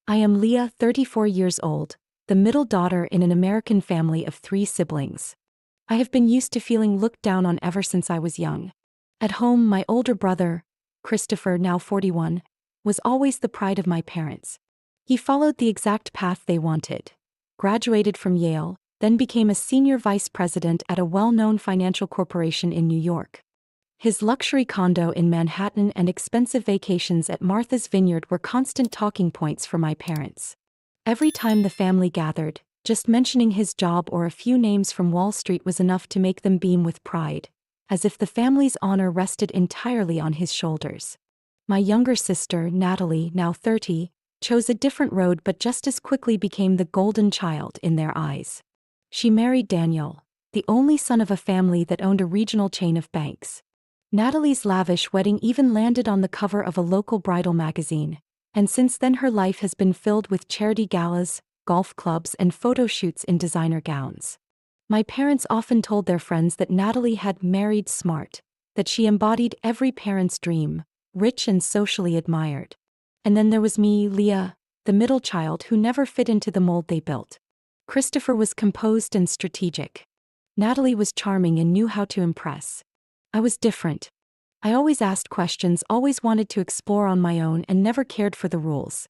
I am Leah, 34 years old, the middle daughter in an American family of 3 siblings. I have been used to feeling looked down on ever since I was young. At home, my older brother, Christopher, now 41, was always the pride of my parents. He followed the exact path they wanted, graduated from Yale, then became a senior vice president at a well-known financial corporation in New York. His luxury condo in Manhattan and expensive vacations at Martha's Vineyard were constant talking points for my parents. Every time the family gathered, just mentioning his job or a few names from Wall Street was enough to make them beam with pride, as if the family's honor rested entirely on his shoulders. My younger sister, Natalie, now 30, chose a different road but just as quickly became the golden child in their eyes. She married Daniel, the only son of a family that owned a regional chain of banks. Natalie's lavish wedding even landed on the cover of a local bridal magazine, and since then her life has been filled with charity galas, golf clubs, and photo shoots in designer gowns. My parents often told their friends that Natalie had married smart, that she embodied every parent's dream, rich and socially admired. And then there was me, Leah, the middle child who never fit into the mold they built. Christopher was composed and strategic. Natalie was charming and knew how to impress. I was different. I always asked questions, always wanted to explore on my own, and never cared for the rules.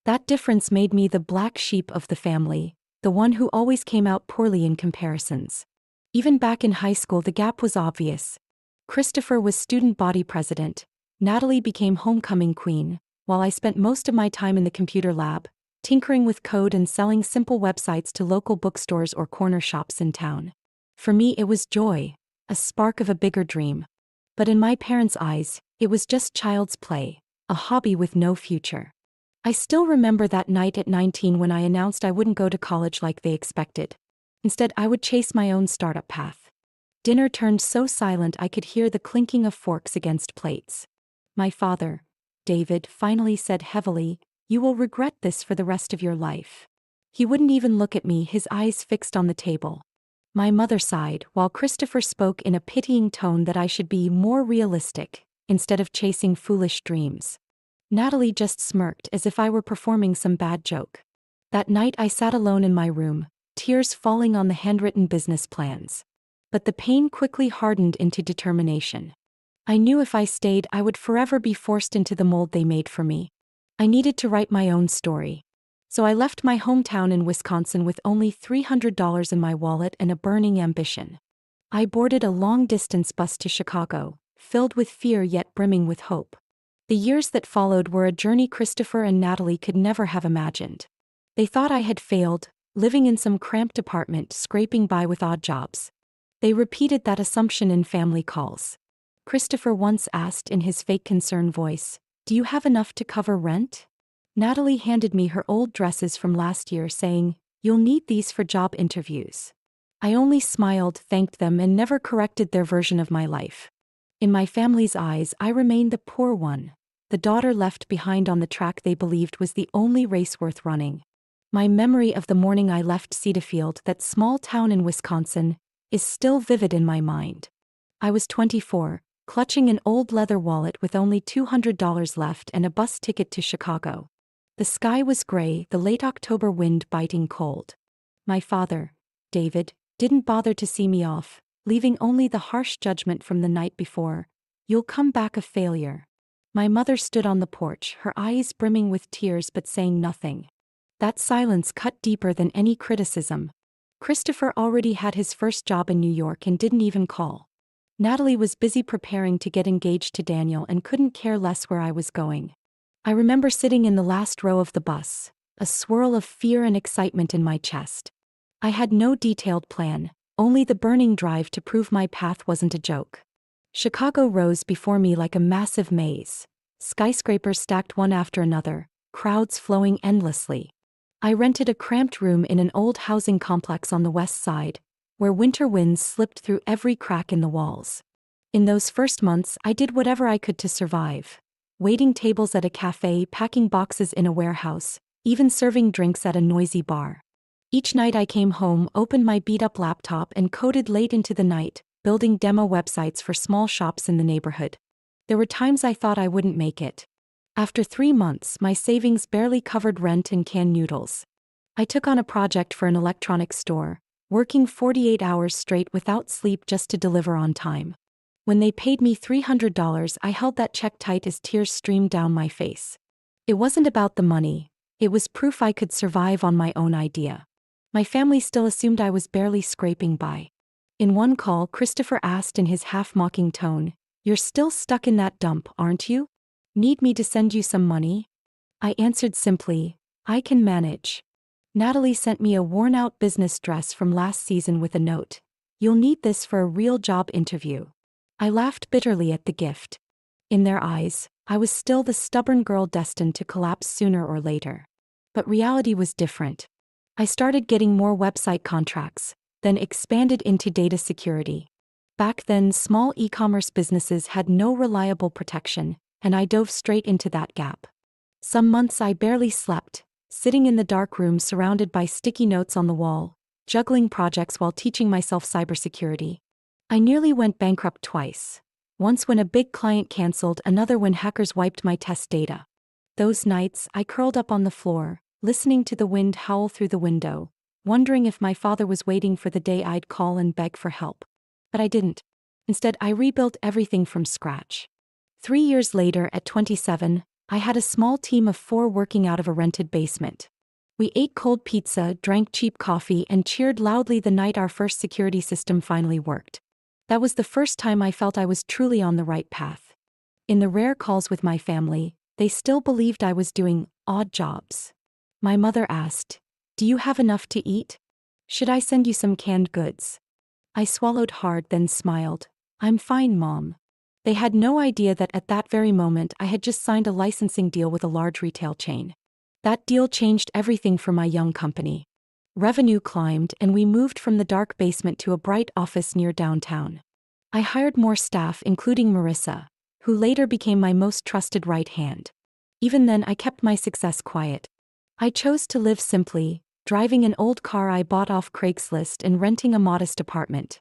That difference made me the black sheep of the family, the one who always came out poorly in comparisons. Even back in high school, the gap was obvious. Christopher was student body president, Natalie became homecoming queen, while I spent most of my time in the computer lab, tinkering with code and selling simple websites to local bookstores or corner shops in town. For me, it was joy, a spark of a bigger dream. But in my parents' eyes, it was just child's play, a hobby with no future. I still remember that night at 19 when I announced I wouldn't go to college like they expected. Instead, I would chase my own startup path. Dinner turned so silent I could hear the clinking of forks against plates. My father, David, finally said heavily, "You will regret this for the rest of your life." He wouldn't even look at me, his eyes fixed on the table. My mother sighed, while Christopher spoke in a pitying tone that I should be more realistic, instead of chasing foolish dreams. Natalie just smirked as if I were performing some bad joke. That night I sat alone in my room, tears falling on the handwritten business plans. But the pain quickly hardened into determination. I knew if I stayed, I would forever be forced into the mold they made for me. I needed to write my own story. So I left my hometown in Wisconsin with only $300 in my wallet and a burning ambition. I boarded a long-distance bus to Chicago, filled with fear yet brimming with hope. The years that followed were a journey Christopher and Natalie could never have imagined. They thought I had failed, living in some cramped apartment, scraping by with odd jobs. They repeated that assumption in family calls. Christopher once asked in his fake concern voice, "Do you have enough to cover rent?" Natalie handed me her old dresses from last year, saying, "You'll need these for job interviews." I only smiled, thanked them, and never corrected their version of my life. In my family's eyes, I remained the poor one, the daughter left behind on the track they believed was the only race worth running. My memory of the morning I left Cedarfield, that small town in Wisconsin, is still vivid in my mind. I was 24, clutching an old leather wallet with only $200 left and a bus ticket to Chicago. The sky was gray, the late October wind biting cold. My father, David, didn't bother to see me off, leaving only the harsh judgment from the night before, "You'll come back a failure." My mother stood on the porch, her eyes brimming with tears but saying nothing. That silence cut deeper than any criticism. Christopher already had his first job in New York and didn't even call. Natalie was busy preparing to get engaged to Daniel and couldn't care less where I was going. I remember sitting in the last row of the bus, a swirl of fear and excitement in my chest. I had no detailed plan, only the burning drive to prove my path wasn't a joke. Chicago rose before me like a massive maze, skyscrapers stacked one after another, crowds flowing endlessly. I rented a cramped room in an old housing complex on the west side, where winter winds slipped through every crack in the walls. In those first months, I did whatever I could to survive. Waiting tables at a cafe, packing boxes in a warehouse, even serving drinks at a noisy bar. Each night I came home, opened my beat-up laptop and coded late into the night, building demo websites for small shops in the neighborhood. There were times I thought I wouldn't make it. After 3 months, my savings barely covered rent and canned noodles. I took on a project for an electronics store, working 48 hours straight without sleep just to deliver on time. When they paid me $300, I held that check tight as tears streamed down my face. It wasn't about the money, it was proof I could survive on my own idea. My family still assumed I was barely scraping by. In one call, Christopher asked in his half-mocking tone, "You're still stuck in that dump, aren't you? Need me to send you some money?" I answered simply, "I can manage." Natalie sent me a worn-out business dress from last season with a note, "You'll need this for a real job interview." I laughed bitterly at the gift. In their eyes, I was still the stubborn girl destined to collapse sooner or later. But reality was different. I started getting more website contracts, then expanded into data security. Back then, small e-commerce businesses had no reliable protection, and I dove straight into that gap. Some months I barely slept, sitting in the dark room surrounded by sticky notes on the wall, juggling projects while teaching myself cybersecurity. I nearly went bankrupt twice. Once when a big client canceled, another when hackers wiped my test data. Those nights, I curled up on the floor, listening to the wind howl through the window, wondering if my father was waiting for the day I'd call and beg for help. But I didn't. Instead, I rebuilt everything from scratch. 3 years later, at 27, I had a small team of 4 working out of a rented basement. We ate cold pizza, drank cheap coffee, and cheered loudly the night our first security system finally worked. That was the first time I felt I was truly on the right path. In the rare calls with my family, they still believed I was doing odd jobs. My mother asked, "Do you have enough to eat? Should I send you some canned goods?" I swallowed hard, then smiled. "I'm fine, Mom." They had no idea that at that very moment I had just signed a licensing deal with a large retail chain. That deal changed everything for my young company. Revenue climbed, and we moved from the dark basement to a bright office near downtown. I hired more staff, including Marissa, who later became my most trusted right hand. Even then, I kept my success quiet. I chose to live simply, driving an old car I bought off Craigslist and renting a modest apartment.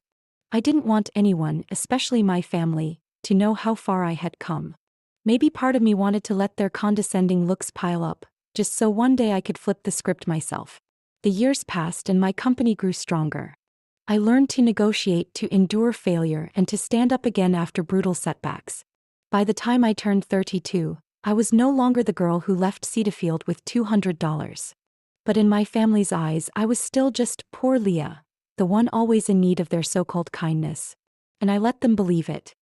I didn't want anyone, especially my family, to know how far I had come. Maybe part of me wanted to let their condescending looks pile up, just so one day I could flip the script myself. The years passed and my company grew stronger. I learned to negotiate, to endure failure, and to stand up again after brutal setbacks. By the time I turned 32, I was no longer the girl who left Cedarfield with $200. But in my family's eyes, I was still just poor Leah, the one always in need of their so-called kindness. And I let them believe it.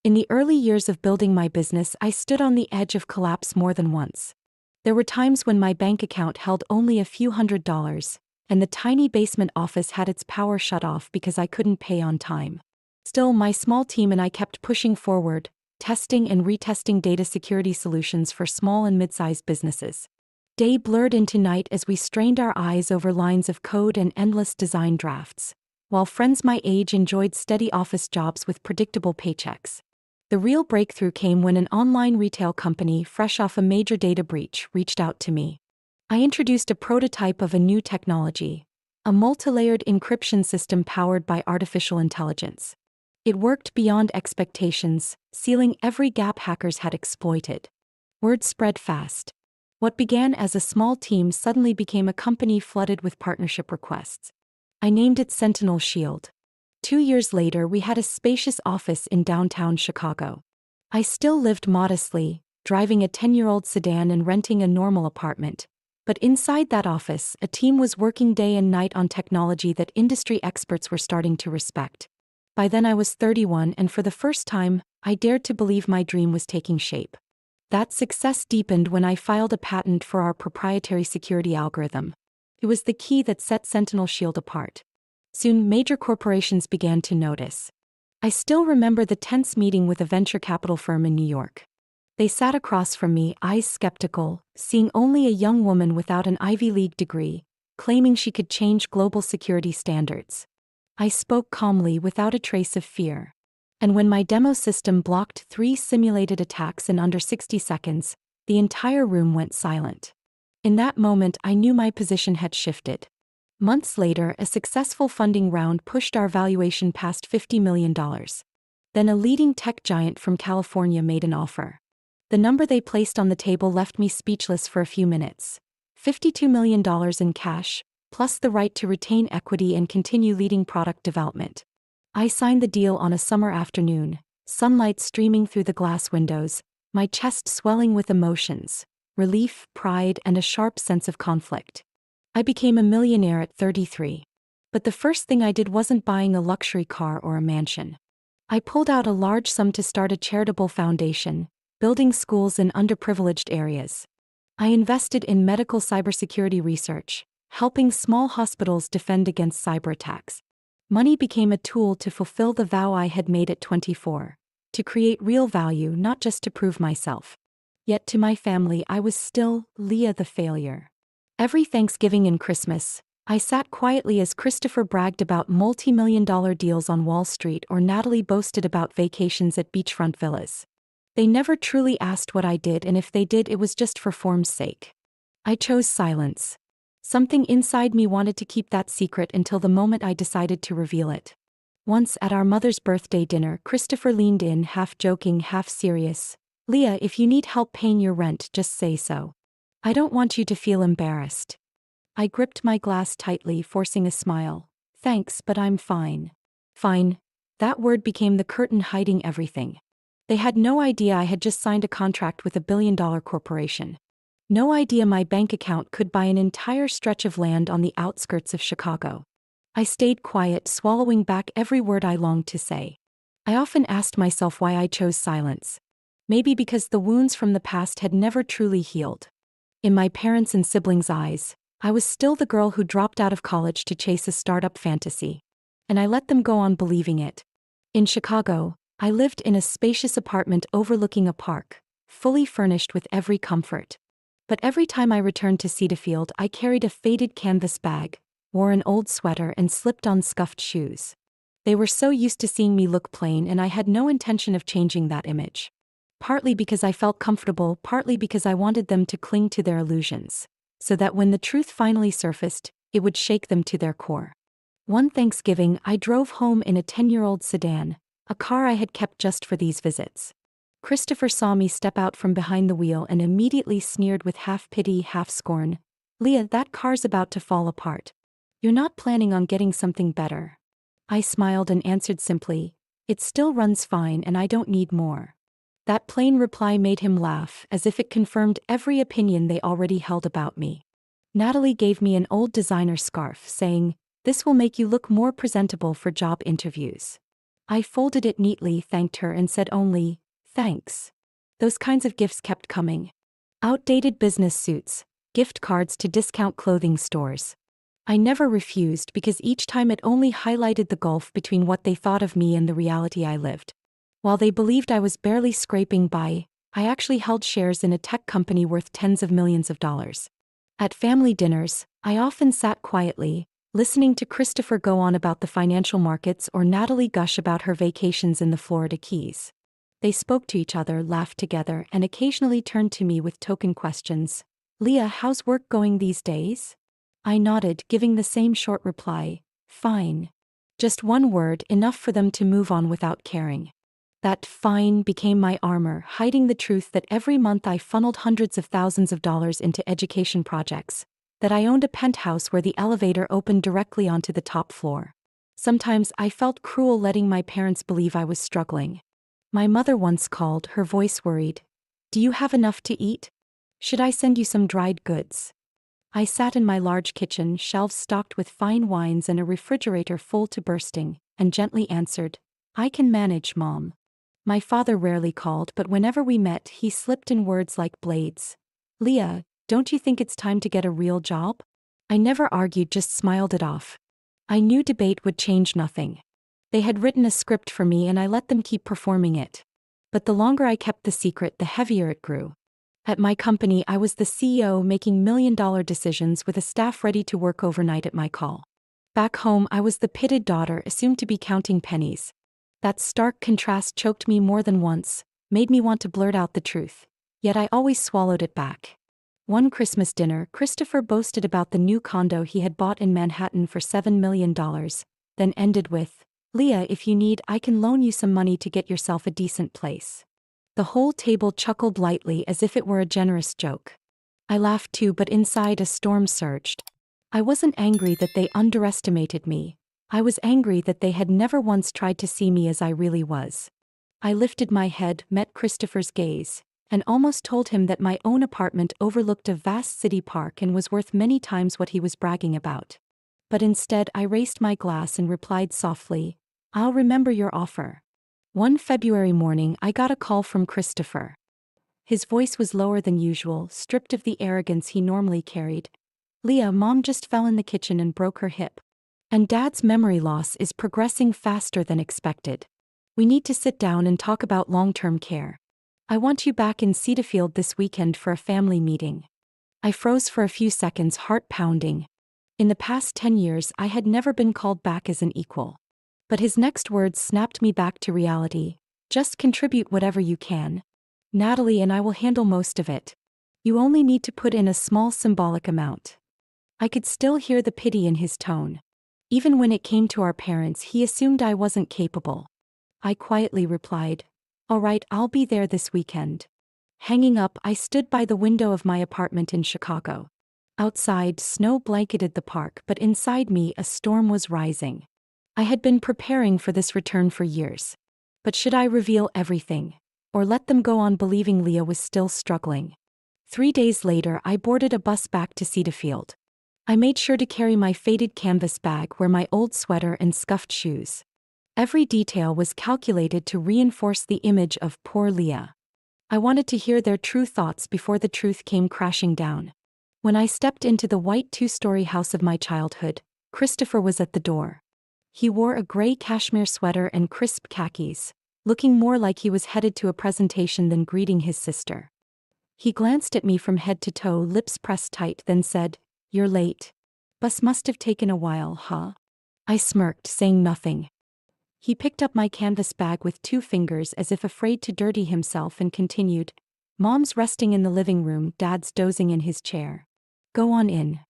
In the early years of building my business, I stood on the edge of collapse more than once. There were times when my bank account held only a few $100s, and the tiny basement office had its power shut off because I couldn't pay on time. Still, my small team and I kept pushing forward, testing and retesting data security solutions for small and mid-sized businesses. Day blurred into night as we strained our eyes over lines of code and endless design drafts, while friends my age enjoyed steady office jobs with predictable paychecks. The real breakthrough came when an online retail company, fresh off a major data breach, reached out to me. I introduced a prototype of a new technology, a multi-layered encryption system powered by artificial intelligence. It worked beyond expectations, sealing every gap hackers had exploited. Word spread fast. What began as a small team suddenly became a company flooded with partnership requests. I named it Sentinel Shield. 2 years later, we had a spacious office in downtown Chicago. I still lived modestly, driving a 10-year-old sedan and renting a normal apartment. But inside that office, a team was working day and night on technology that industry experts were starting to respect. By then I was 31, and for the first time, I dared to believe my dream was taking shape. That success deepened when I filed a patent for our proprietary security algorithm. It was the key that set Sentinel Shield apart. Soon, major corporations began to notice. I still remember the tense meeting with a venture capital firm in New York. They sat across from me, eyes skeptical, seeing only a young woman without an Ivy League degree, claiming she could change global security standards. I spoke calmly, without a trace of fear. And when my demo system blocked 3 simulated attacks in under 60 seconds, the entire room went silent. In that moment, I knew my position had shifted. Months later, a successful funding round pushed our valuation past $50 million. Then a leading tech giant from California made an offer. The number they placed on the table left me speechless for a few minutes. $52 million in cash, plus the right to retain equity and continue leading product development. I signed the deal on a summer afternoon, sunlight streaming through the glass windows, my chest swelling with emotions, relief, pride, and a sharp sense of conflict. I became a millionaire at 33. But the first thing I did wasn't buying a luxury car or a mansion. I pulled out a large sum to start a charitable foundation, building schools in underprivileged areas. I invested in medical cybersecurity research, helping small hospitals defend against cyber attacks. Money became a tool to fulfill the vow I had made at 24, to create real value, not just to prove myself. Yet to my family I was still Leah the failure. Every Thanksgiving and Christmas, I sat quietly as Christopher bragged about multi-million-dollar deals on Wall Street or Natalie boasted about vacations at beachfront villas. They never truly asked what I did, and if they did, it was just for form's sake. I chose silence. Something inside me wanted to keep that secret until the moment I decided to reveal it. Once at our mother's birthday dinner, Christopher leaned in, half joking, half serious. "Leah, if you need help paying your rent, just say so. I don't want you to feel embarrassed." I gripped my glass tightly, forcing a smile. "Thanks, but I'm fine." Fine. That word became the curtain hiding everything. They had no idea I had just signed a contract with a billion-dollar corporation. No idea my bank account could buy an entire stretch of land on the outskirts of Chicago. I stayed quiet, swallowing back every word I longed to say. I often asked myself why I chose silence. Maybe because the wounds from the past had never truly healed. In my parents' and siblings' eyes, I was still the girl who dropped out of college to chase a startup fantasy. And I let them go on believing it. In Chicago, I lived in a spacious apartment overlooking a park, fully furnished with every comfort. But every time I returned to Cedarfield, I carried a faded canvas bag, wore an old sweater, and slipped on scuffed shoes. They were so used to seeing me look plain, and I had no intention of changing that image. Partly because I felt comfortable, partly because I wanted them to cling to their illusions, so that when the truth finally surfaced, it would shake them to their core. One Thanksgiving, I drove home in a 10-year-old sedan, a car I had kept just for these visits. Christopher saw me step out from behind the wheel and immediately sneered with half pity, half scorn. "Leah, that car's about to fall apart. You're not planning on getting something better." I smiled and answered simply, "It still runs fine and I don't need more." That plain reply made him laugh, as if it confirmed every opinion they already held about me. Natalie gave me an old designer scarf, saying, "This will make you look more presentable for job interviews." I folded it neatly, thanked her, and said only, "Thanks." Those kinds of gifts kept coming. Outdated business suits, gift cards to discount clothing stores. I never refused because each time it only highlighted the gulf between what they thought of me and the reality I lived. While they believed I was barely scraping by, I actually held shares in a tech company worth tens of millions of dollars. At family dinners, I often sat quietly, listening to Christopher go on about the financial markets or Natalie gush about her vacations in the Florida Keys. They spoke to each other, laughed together, and occasionally turned to me with token questions. "Leah, how's work going these days?" I nodded, giving the same short reply, "Fine." Just one word, enough for them to move on without caring. That "fine" became my armor, hiding the truth that every month I funneled hundreds of thousands of dollars into education projects, that I owned a penthouse where the elevator opened directly onto the top floor. Sometimes I felt cruel letting my parents believe I was struggling. My mother once called, her voice worried. "Do you have enough to eat? Should I send you some dried goods?" I sat in my large kitchen, shelves stocked with fine wines and a refrigerator full to bursting, and gently answered, "I can manage, Mom." My father rarely called, but whenever we met, he slipped in words like blades. "Leah, don't you think it's time to get a real job?" I never argued, just smiled it off. I knew debate would change nothing. They had written a script for me and I let them keep performing it. But the longer I kept the secret, the heavier it grew. At my company, I was the CEO making million-dollar decisions with a staff ready to work overnight at my call. Back home, I was the pitted daughter, assumed to be counting pennies. That stark contrast choked me more than once, made me want to blurt out the truth. Yet I always swallowed it back. One Christmas dinner, Christopher boasted about the new condo he had bought in Manhattan for $7 million, then ended with, "Leah, if you need, I can loan you some money to get yourself a decent place." The whole table chuckled lightly as if it were a generous joke. I laughed too, but inside a storm surged. I wasn't angry that they underestimated me. I was angry that they had never once tried to see me as I really was. I lifted my head, met Christopher's gaze, and almost told him that my own apartment overlooked a vast city park and was worth many times what he was bragging about. But instead I raised my glass and replied softly, "I'll remember your offer." One February morning I got a call from Christopher. His voice was lower than usual, stripped of the arrogance he normally carried. "Leah, Mom just fell in the kitchen and broke her hip. And Dad's memory loss is progressing faster than expected. We need to sit down and talk about long-term care. I want you back in Cedarfield this weekend for a family meeting." I froze for a few seconds, heart pounding. In the past 10 years I had never been called back as an equal. But his next words snapped me back to reality. "Just contribute whatever you can. Natalie and I will handle most of it. You only need to put in a small symbolic amount." I could still hear the pity in his tone. Even when it came to our parents, he assumed I wasn't capable. I quietly replied, "All right, I'll be there this weekend." Hanging up, I stood by the window of my apartment in Chicago. Outside, snow blanketed the park, but inside me a storm was rising. I had been preparing for this return for years. But should I reveal everything? Or let them go on believing Leah was still struggling? 3 days later I boarded a bus back to Cedarfield. I made sure to carry my faded canvas bag, wear my old sweater and scuffed shoes. Every detail was calculated to reinforce the image of poor Leah. I wanted to hear their true thoughts before the truth came crashing down. When I stepped into the white 2-story house of my childhood, Christopher was at the door. He wore a gray cashmere sweater and crisp khakis, looking more like he was headed to a presentation than greeting his sister. He glanced at me from head to toe, lips pressed tight, then said, "You're late. Bus must have taken a while, huh?" I smirked, saying nothing. He picked up my canvas bag with 2 fingers as if afraid to dirty himself and continued, "Mom's resting in the living room, Dad's dozing in his chair. Go on in."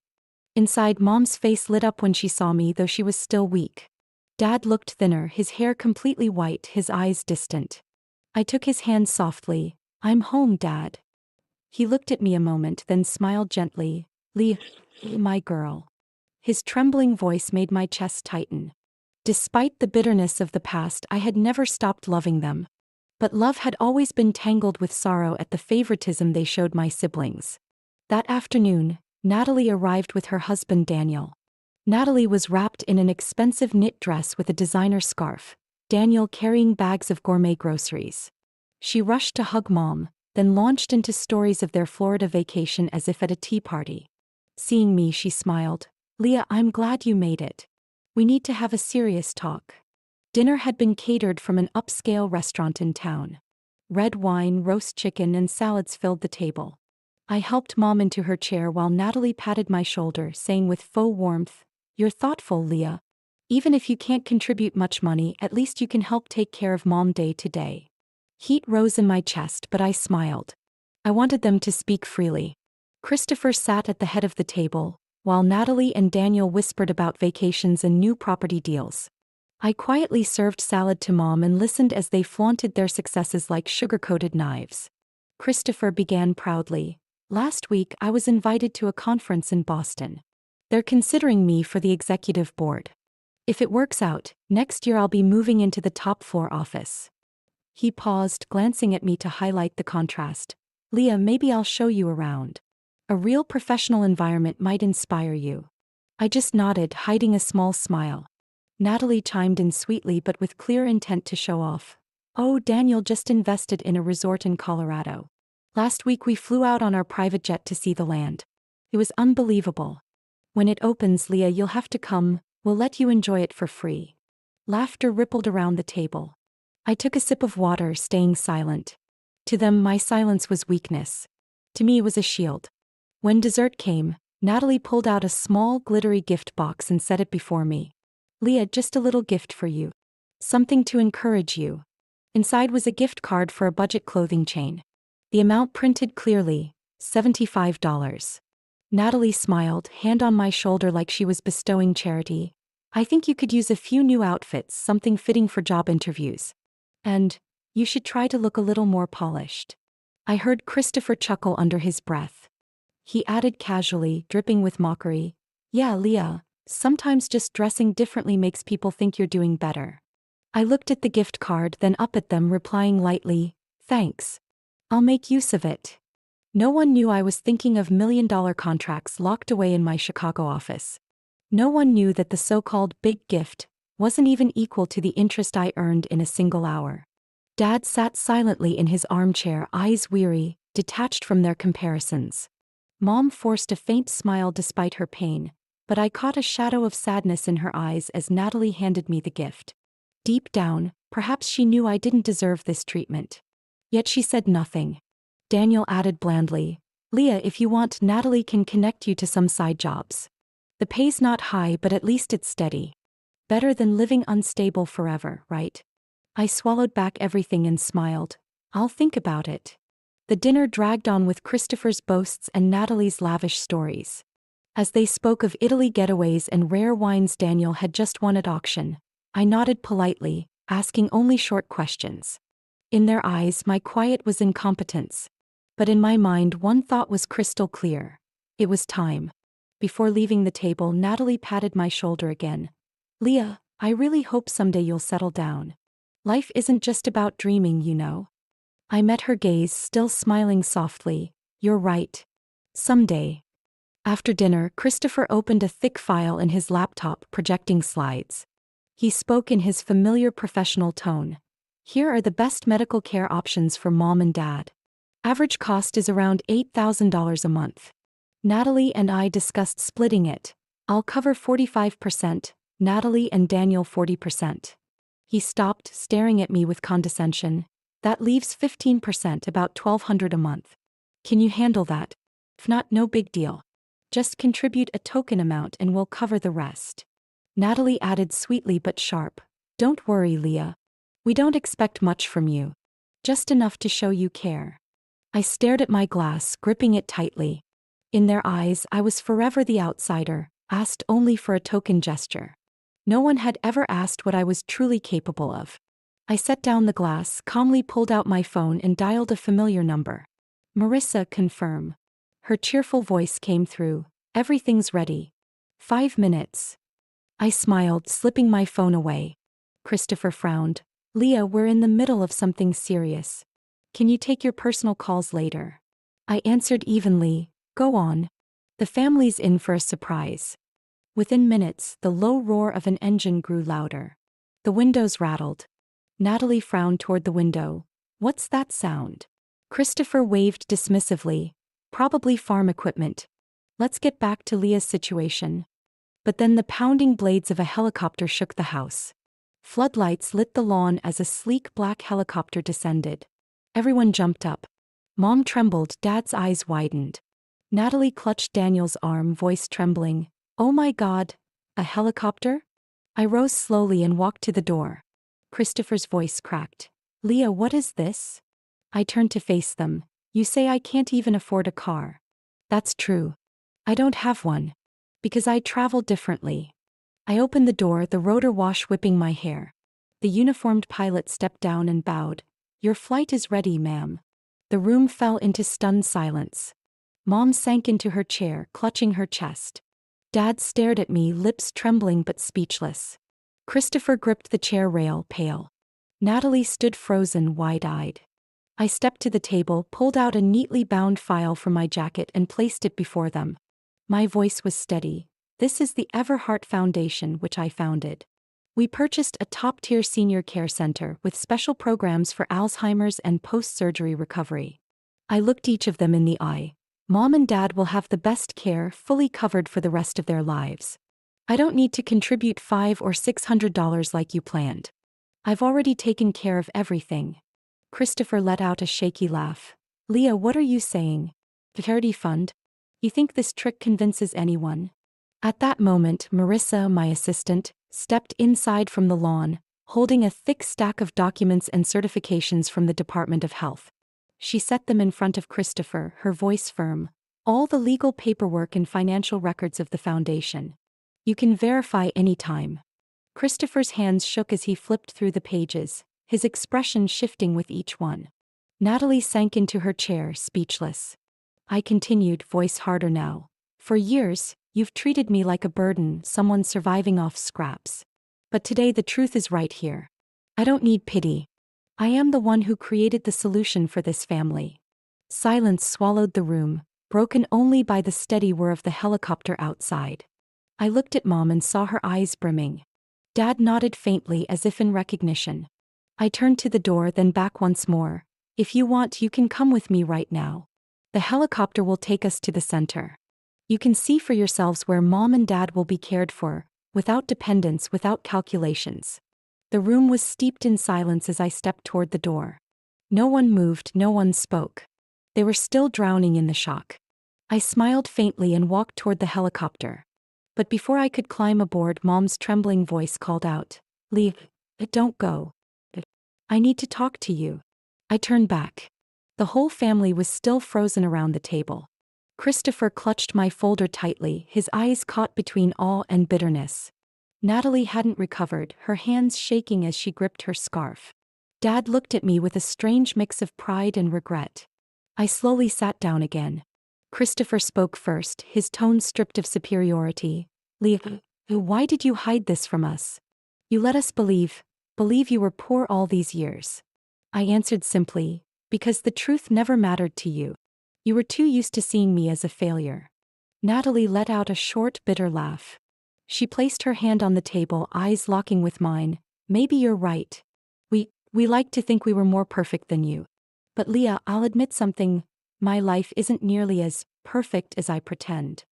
Inside, Mom's face lit up when she saw me, though she was still weak. Dad looked thinner, his hair completely white, his eyes distant. I took his hand softly. "I'm home, Dad." He looked at me a moment, then smiled gently. "Leah, my girl." His trembling voice made my chest tighten. Despite the bitterness of the past, I had never stopped loving them. But love had always been tangled with sorrow at the favoritism they showed my siblings. That afternoon, Natalie arrived with her husband Daniel. Natalie was wrapped in an expensive knit dress with a designer scarf, Daniel carrying bags of gourmet groceries. She rushed to hug Mom, then launched into stories of their Florida vacation as if at a tea party. Seeing me, she smiled. "Leah, I'm glad you made it. We need to have a serious talk." Dinner had been catered from an upscale restaurant in town. Red wine, roast chicken, and salads filled the table. I helped Mom into her chair while Natalie patted my shoulder, saying with faux warmth, "You're thoughtful, Leah. Even if you can't contribute much money, at least you can help take care of Mom day to day." Heat rose in my chest, but I smiled. I wanted them to speak freely. Christopher sat at the head of the table, while Natalie and Daniel whispered about vacations and new property deals. I quietly served salad to Mom and listened as they flaunted their successes like sugar-coated knives. Christopher began proudly. "Last week I was invited to a conference in Boston. They're considering me for the executive board. If it works out, next year I'll be moving into the top floor office." He paused, glancing at me to highlight the contrast. "Leah, maybe I'll show you around. A real professional environment might inspire you." I just nodded, hiding a small smile. Natalie chimed in sweetly but with clear intent to show off. "Oh, Daniel just invested in a resort in Colorado. Last week we flew out on our private jet to see the land. It was unbelievable. When it opens, Leah, you'll have to come. We'll let you enjoy it for free." Laughter rippled around the table. I took a sip of water, staying silent. To them, my silence was weakness. To me, it was a shield. When dessert came, Natalie pulled out a small, glittery gift box and set it before me. "Leah, just a little gift for you. Something to encourage you." Inside was a gift card for a budget clothing chain. The amount printed clearly, $75. Natalie smiled, hand on my shoulder like she was bestowing charity. "I think you could use a few new outfits, something fitting for job interviews." And, You should try to look a little more polished. I heard Christopher chuckle under his breath. He added casually, dripping with mockery, Yeah, Leah, sometimes just dressing differently makes people think you're doing better. I looked at the gift card, then up at them, replying lightly, Thanks. I'll make use of it. No one knew I was thinking of million-dollar contracts locked away in my Chicago office. No one knew that the so-called big gift wasn't even equal to the interest I earned in a single hour. Dad sat silently in his armchair, eyes weary, detached from their comparisons. Mom forced a faint smile despite her pain, but I caught a shadow of sadness in her eyes as Natalie handed me the gift. Deep down, perhaps she knew I didn't deserve this treatment. Yet she said nothing. Daniel added blandly, Leah, if you want, Natalie can connect you to some side jobs. The pay's not high, but at least it's steady. Better than living unstable forever, right? I swallowed back everything and smiled. I'll think about it. The dinner dragged on with Christopher's boasts and Natalie's lavish stories. As they spoke of Italy getaways and rare wines Daniel had just won at auction, I nodded politely, asking only short questions. In their eyes, my quiet was incompetence. But in my mind, one thought was crystal clear. It was time. Before leaving the table, Natalie patted my shoulder again. Leah, I really hope someday you'll settle down. Life isn't just about dreaming, you know. I met her gaze, still smiling softly. You're right. Someday. After dinner, Christopher opened a thick file in his laptop, projecting slides. He spoke in his familiar professional tone. Here are the best medical care options for mom and dad. Average cost is around $8,000 a month. Natalie and I discussed splitting it. I'll cover 45%, Natalie and Daniel 40%. He stopped, staring at me with condescension. That leaves 15%, about $1,200 a month. Can you handle that? If not, no big deal. Just contribute a token amount and we'll cover the rest. Natalie added sweetly but sharp. Don't worry, Leah. We don't expect much from you. Just enough to show you care. I stared at my glass, gripping it tightly. In their eyes, I was forever the outsider, asked only for a token gesture. No one had ever asked what I was truly capable of. I set down the glass, calmly pulled out my phone and dialed a familiar number. Marissa, confirm. Her cheerful voice came through. Everything's ready. 5 minutes. I smiled, slipping my phone away. Christopher frowned. Leah, we're in the middle of something serious. Can you take your personal calls later? I answered evenly. Go on. The family's in for a surprise. Within minutes, the low roar of an engine grew louder. The windows rattled. Natalie frowned toward the window. What's that sound? Christopher waved dismissively. Probably farm equipment. Let's get back to Leah's situation. But then the pounding blades of a helicopter shook the house. Floodlights lit the lawn as a sleek black helicopter descended. Everyone jumped up. Mom trembled, Dad's eyes widened. Natalie clutched Daniel's arm, voice trembling. Oh my God, a helicopter? I rose slowly and walked to the door. Christopher's voice cracked. Leah, what is this? I turned to face them. You say I can't even afford a car. That's true. I don't have one. Because I travel differently. I opened the door, the rotor wash whipping my hair. The uniformed pilot stepped down and bowed. Your flight is ready, ma'am. The room fell into stunned silence. Mom sank into her chair, clutching her chest. Dad stared at me, lips trembling but speechless. Christopher gripped the chair rail, pale. Natalie stood frozen, wide-eyed. I stepped to the table, pulled out a neatly bound file from my jacket and placed it before them. My voice was steady. This is the Everhart Foundation, which I founded. We purchased a top-tier senior care center with special programs for Alzheimer's and post-surgery recovery. I looked each of them in the eye. Mom and Dad will have the best care, fully covered for the rest of their lives. I don't need to contribute $500 or $600 like you planned. I've already taken care of everything. Christopher let out a shaky laugh. Leah, what are you saying? The charity fund? You think this trick convinces anyone? At that moment, Marissa, my assistant, stepped inside from the lawn, holding a thick stack of documents and certifications from the Department of Health. She set them in front of Christopher, her voice firm. All the legal paperwork and financial records of the foundation. You can verify any time. Christopher's hands shook as he flipped through the pages, his expression shifting with each one. Natalie sank into her chair, speechless. I continued, voice harder now. For years, you've treated me like a burden, someone surviving off scraps. But today the truth is right here. I don't need pity. I am the one who created the solution for this family. Silence swallowed the room, broken only by the steady whir of the helicopter outside. I looked at Mom and saw her eyes brimming. Dad nodded faintly as if in recognition. I turned to the door, then back once more. If you want, you can come with me right now. The helicopter will take us to the center. You can see for yourselves where Mom and Dad will be cared for, without dependence, without calculations. The room was steeped in silence as I stepped toward the door. No one moved, no one spoke. They were still drowning in the shock. I smiled faintly and walked toward the helicopter. But before I could climb aboard, Mom's trembling voice called out, "Leah, don't go. I need to talk to you." I turned back. The whole family was still frozen around the table. Christopher clutched my folder tightly, his eyes caught between awe and bitterness. Natalie hadn't recovered, her hands shaking as she gripped her scarf. Dad looked at me with a strange mix of pride and regret. I slowly sat down again. Christopher spoke first, his tone stripped of superiority. "Leah, why did you hide this from us? You let us believe you were poor all these years." I answered simply, "Because the truth never mattered to you. You were too used to seeing me as a failure." Natalie let out a short, bitter laugh. She placed her hand on the table, eyes locking with mine. "Maybe you're right. We like to think we were more perfect than you. But Leah, I'll admit something. My life isn't nearly as perfect as I pretend."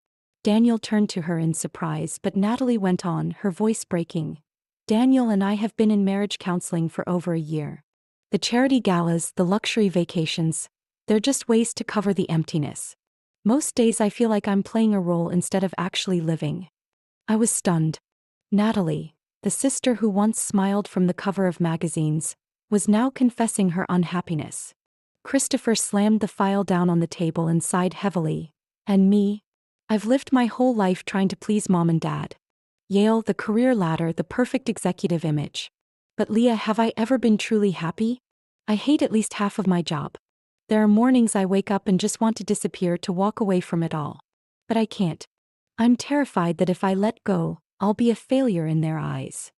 Daniel turned to her in surprise, but Natalie went on, her voice breaking. "Daniel and I have been in marriage counseling for over a year. The charity galas, the luxury vacations, they're just ways to cover the emptiness. Most days I feel like I'm playing a role instead of actually living." I was stunned. Natalie, the sister who once smiled from the cover of magazines, was now confessing her unhappiness. Christopher slammed the file down on the table and sighed heavily. "And me? I've lived my whole life trying to please Mom and Dad. Yale, the career ladder, the perfect executive image. But Leah, have I ever been truly happy? I hate at least half of my job. There are mornings I wake up and just want to disappear, to walk away from it all. But I can't. I'm terrified that if I let go, I'll be a failure in their eyes."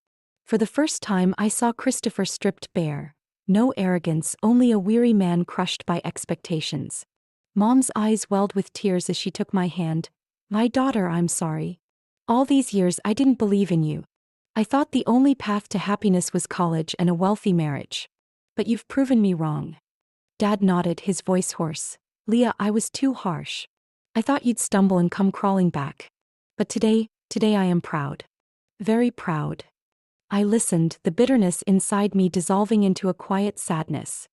For the first time I saw Christopher stripped bare. No arrogance, only a weary man crushed by expectations. Mom's eyes welled with tears as she took my hand. "My daughter, I'm sorry. All these years I didn't believe in you. I thought the only path to happiness was college and a wealthy marriage. But you've proven me wrong." Dad nodded, his voice hoarse. "Leah, I was too harsh. I thought you'd stumble and come crawling back. But today I am proud. Very proud." I listened, the bitterness inside me dissolving into a quiet sadness.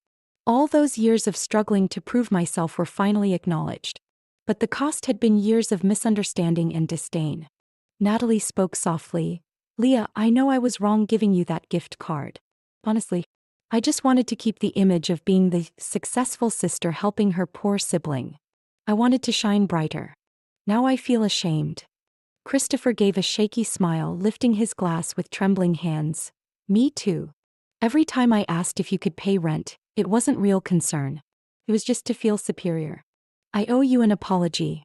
All those years of struggling to prove myself were finally acknowledged. But the cost had been years of misunderstanding and disdain. Natalie spoke softly. "Leah, I know I was wrong giving you that gift card. Honestly, I just wanted to keep the image of being the successful sister helping her poor sibling. I wanted to shine brighter. Now I feel ashamed." Christopher gave a shaky smile, lifting his glass with trembling hands. "Me too. Every time I asked if you could pay rent, it wasn't real concern. It was just to feel superior. I owe you an apology."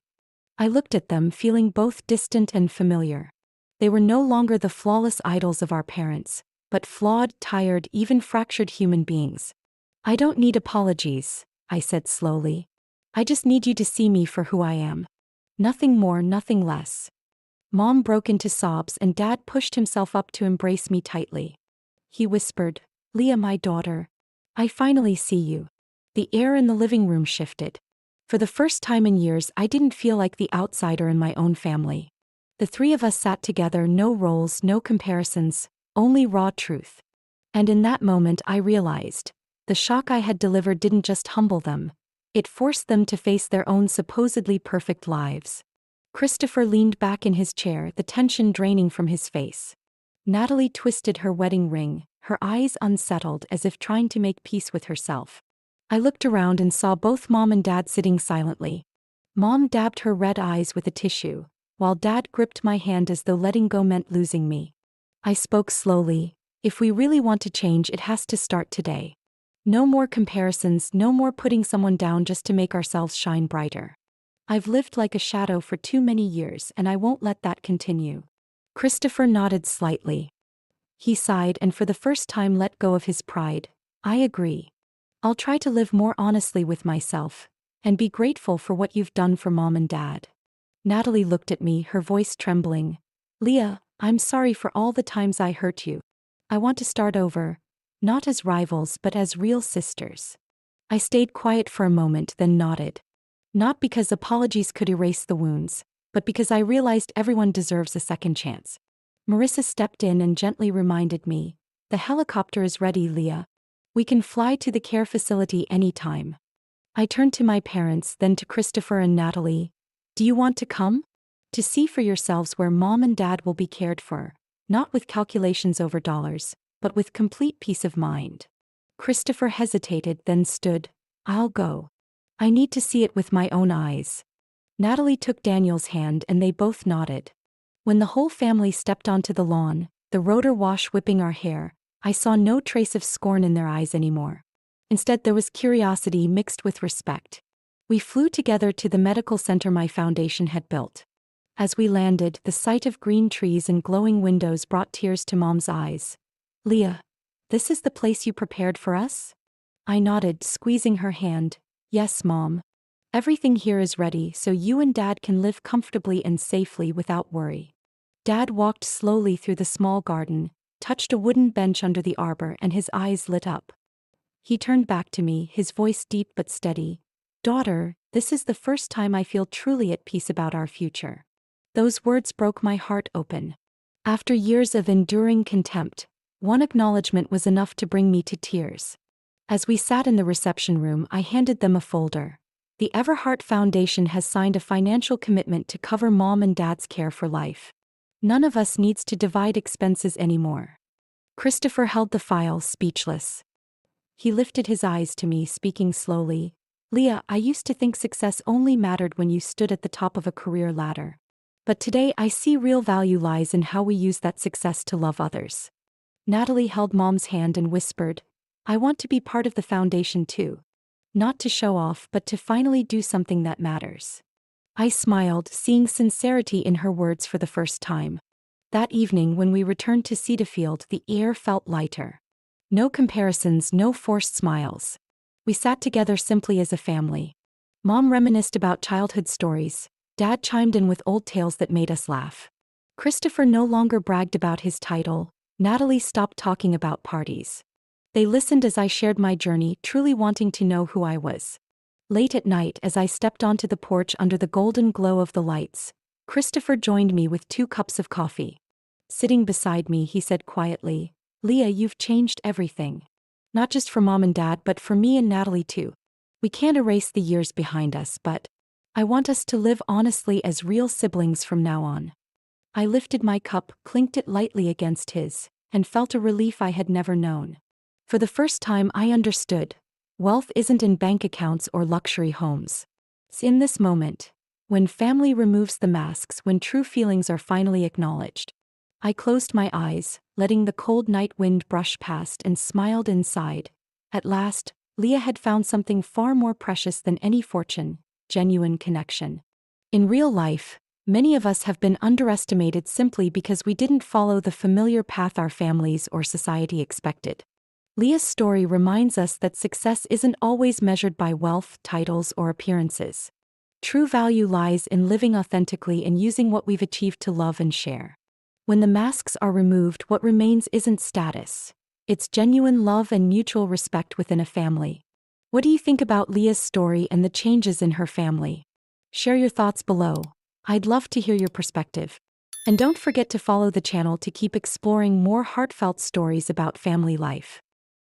I looked at them, feeling both distant and familiar. They were no longer the flawless idols of our parents, but flawed, tired, even fractured human beings. "I don't need apologies," I said slowly. "I just need you to see me for who I am. Nothing more, nothing less." Mom broke into sobs and Dad pushed himself up to embrace me tightly. He whispered, "Leah, my daughter. I finally see you." The air in the living room shifted. For the first time in years I didn't feel like the outsider in my own family. The three of us sat together, no roles, no comparisons, only raw truth. And in that moment I realized, the shock I had delivered didn't just humble them, it forced them to face their own supposedly perfect lives. Christopher leaned back in his chair, the tension draining from his face. Natalie twisted her wedding ring, her eyes unsettled as if trying to make peace with herself. I looked around and saw both Mom and Dad sitting silently. Mom dabbed her red eyes with a tissue, while Dad gripped my hand as though letting go meant losing me. I spoke slowly. If we really want to change, it has to start today. No more comparisons, no more putting someone down just to make ourselves shine brighter. I've lived like a shadow for too many years, and I won't let that continue. Christopher nodded slightly. He sighed and for the first time let go of his pride. I agree. I'll try to live more honestly with myself, and be grateful for what you've done for Mom and Dad. Natalie looked at me, her voice trembling. Leah, I'm sorry for all the times I hurt you. I want to start over, not as rivals but as real sisters. I stayed quiet for a moment, then nodded. Not because apologies could erase the wounds, but because I realized everyone deserves a second chance. Marissa stepped in and gently reminded me, the helicopter is ready, Leah. We can fly to the care facility anytime. I turned to my parents, then to Christopher and Natalie. Do you want to come? To see for yourselves where Mom and Dad will be cared for, not with calculations over dollars, but with complete peace of mind. Christopher hesitated, then stood. I'll go. I need to see it with my own eyes. Natalie took Daniel's hand and they both nodded. When the whole family stepped onto the lawn, the rotor wash whipping our hair, I saw no trace of scorn in their eyes anymore. Instead, there was curiosity mixed with respect. We flew together to the medical center my foundation had built. As we landed, the sight of green trees and glowing windows brought tears to Mom's eyes. Leah, this is the place you prepared for us? I nodded, squeezing her hand. Yes, Mom. Everything here is ready so you and Dad can live comfortably and safely without worry. Dad walked slowly through the small garden, touched a wooden bench under the arbor, and his eyes lit up. He turned back to me, his voice deep but steady. Daughter, this is the first time I feel truly at peace about our future. Those words broke my heart open. After years of enduring contempt, one acknowledgement was enough to bring me to tears. As we sat in the reception room, I handed them a folder. The Everhart Foundation has signed a financial commitment to cover Mom and Dad's care for life. None of us needs to divide expenses anymore. Christopher held the file, speechless. He lifted his eyes to me, speaking slowly. Leah, I used to think success only mattered when you stood at the top of a career ladder. But today I see real value lies in how we use that success to love others. Natalie held Mom's hand and whispered, I want to be part of the foundation too. Not to show off, but to finally do something that matters. I smiled, seeing sincerity in her words for the first time. That evening when we returned to Cedarfield, the air felt lighter. No comparisons, no forced smiles. We sat together simply as a family. Mom reminisced about childhood stories. Dad chimed in with old tales that made us laugh. Christopher no longer bragged about his title. Natalie stopped talking about parties. They listened as I shared my journey, truly wanting to know who I was. Late at night, as I stepped onto the porch under the golden glow of the lights, Christopher joined me with 2 cups of coffee. Sitting beside me, he said quietly, Leah, you've changed everything. Not just for Mom and Dad, but for me and Natalie too. We can't erase the years behind us, but I want us to live honestly as real siblings from now on. I lifted my cup, clinked it lightly against his, and felt a relief I had never known. For the first time I understood. Wealth isn't in bank accounts or luxury homes. It's in this moment, when family removes the masks, when true feelings are finally acknowledged. I closed my eyes, letting the cold night wind brush past, and smiled inside. At last, Leah had found something far more precious than any fortune, genuine connection. In real life, many of us have been underestimated simply because we didn't follow the familiar path our families or society expected. Leah's story reminds us that success isn't always measured by wealth, titles, or appearances. True value lies in living authentically and using what we've achieved to love and share. When the masks are removed, what remains isn't status. It's genuine love and mutual respect within a family. What do you think about Leah's story and the changes in her family? Share your thoughts below. I'd love to hear your perspective. And don't forget to follow the channel to keep exploring more heartfelt stories about family life.